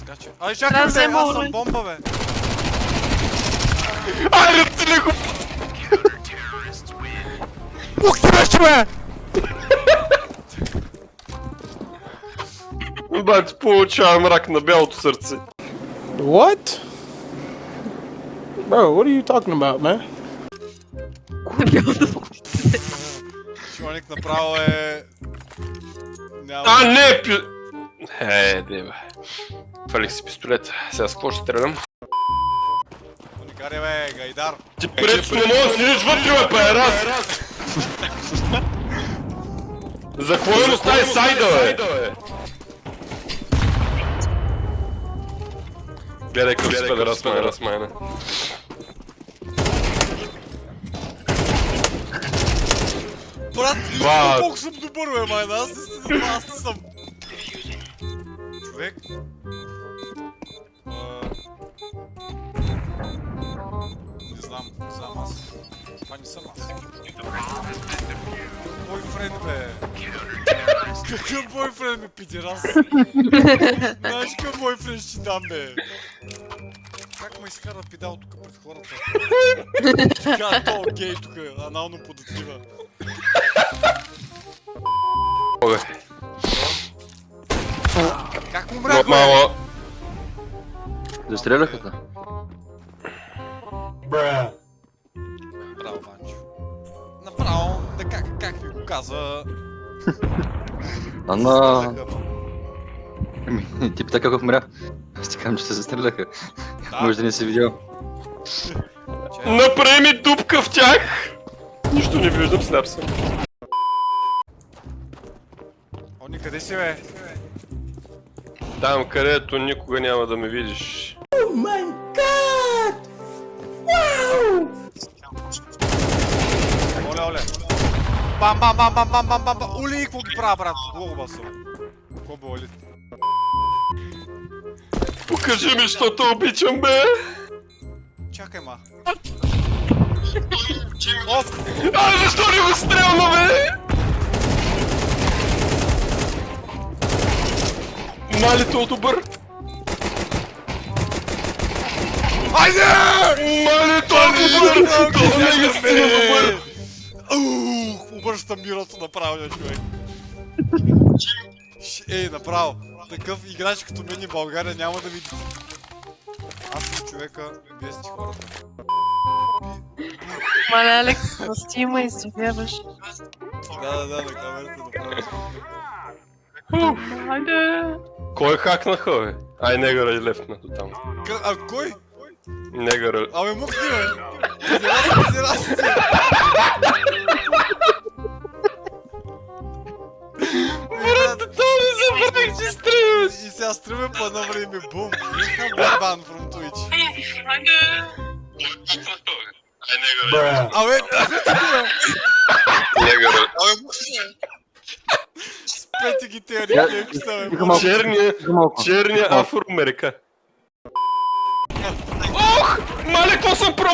скача. Ай, чакай, бе, аз съм бомба, бе. Айде, ти леко! Ух ти беше, бе! Бати, получавам рак на бялото сърце. What? Bro, what are you talking about, man? Шоник направо е... А, не! Де, бе. Фалих си пистолет. Сега с какво ще стрелям? Никаре, бе, Гайдар. Ти пред не мога да седиш вътре, бе, пайраз! За какво им остави сайда, бе? Гледай къв си да размайна. Брат, вижте колко съм добър, бе, майна, аз не съм. Човек. Не знам аз. Това не съм аз. Бойфренд, бе. Какъв бойфренд, бе, пидерас? Знаеш какъв бойфренд ще ти дам, бе? Как ме изкара педал тук пред хората? Така, то гей тук, анално податлива. Обе. Как му мрях, бе? Мало. Застреляха те? Браво, Ванчо. Направо, да как ви го каза... Ана... Ти пита как умря. Аз ти казвам, че се застреляха. Може да не си видял. Направи ми дупка в тях! Нищо не виждам, сляп съм. Они, къде си, бе? Там, където никога няма да ме видиш. Оле. Бам. Ули, какво ги правя, брат? Глоба съм. Какво бе, Оли? Покажи ми, защото обичам, бе! Чакай, ма. Защо не го стрелна, бе? Малито от добър! Айде! Малито от добър! Това не е стига добър! Обръщам бюрото направо, човек. Ей, направо. Такъв играч като мен и България няма да види. Аз съм човека, вие сте хората. Мале, Алекс, прости ме и си вярваш. Да, на камерата да правя. Хайде! Кой хакнаха, бе? Ай, негъра е лефна до там. А кой? Негъра... Абе, мухни, бе! Пидерас! Брат, това не забравих, че стреляш! И сега стреляме по едно време, бум! You ban from Twitch. Ай, негъра. Абе, бе! Негъра. Спете ги тея рефлекса, бе! Черния афроамерика. Ох! Мале, какво съм про?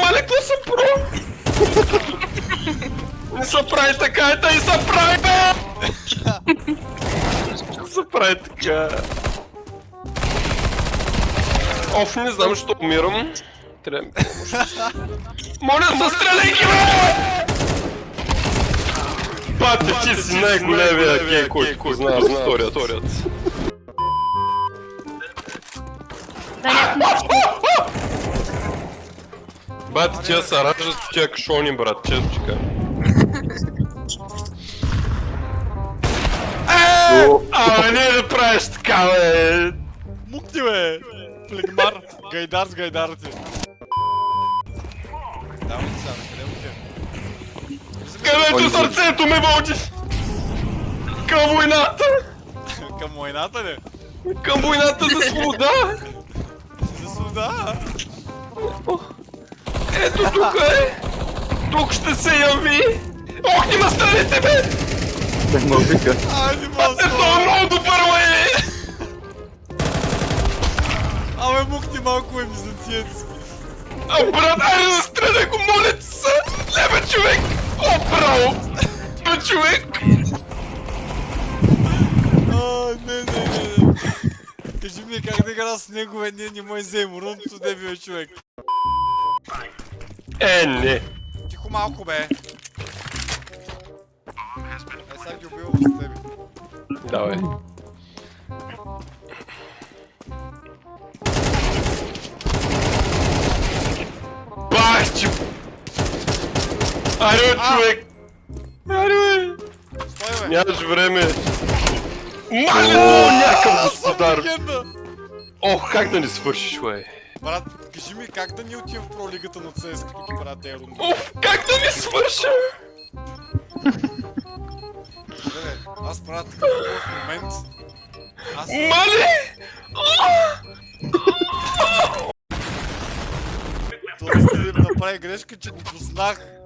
Не се прави така, не се прави, бе! Не се прави така. Оф, не знам, защо умирам. Трябва ми помощ. Моля, застреляй ги, бе! Бате, ти си най-големия гей, който знае историята. Бате, тия са раждат в тия кашони, брат, често че кажа. Абе, не да правиш така, бе! Мукти, бе! Флегмар, гайдар с гайдарите. Давай сега, къде отивам? Където сърцето ме води! Към войната! Към войната ли? Към войната за свобода! За свобода? Ето тук е! Тук ще се яви! Ох, не ме страните, бе! Так ме вика. Айде, малко! Ето много добър, бе! Абе, мухти малко е мизантиец. А, брат, айде застреляй го, моля ти се! Лебе, човек! О, браво! Лебе, човек! Не. Кажи ми как да игра с него, не мой взаимо, рунто дебил човек. Не. Тихо малко бе. Сега ги убивам с тебе. Давай. Бах, че... Аре, човек! Аре! Стой бе. Нямаш време. Мале! Някакъв господар! Легенда. Ох, как да не свършиш, бе? Брат, кажи ми как да ни отидем в пролигата на CS, като ги правят тези рунди. Оф, как да не свърша? Бе, аз правя такъв хубав момент. Аз... Мале! Това да направи грешка, че го познах.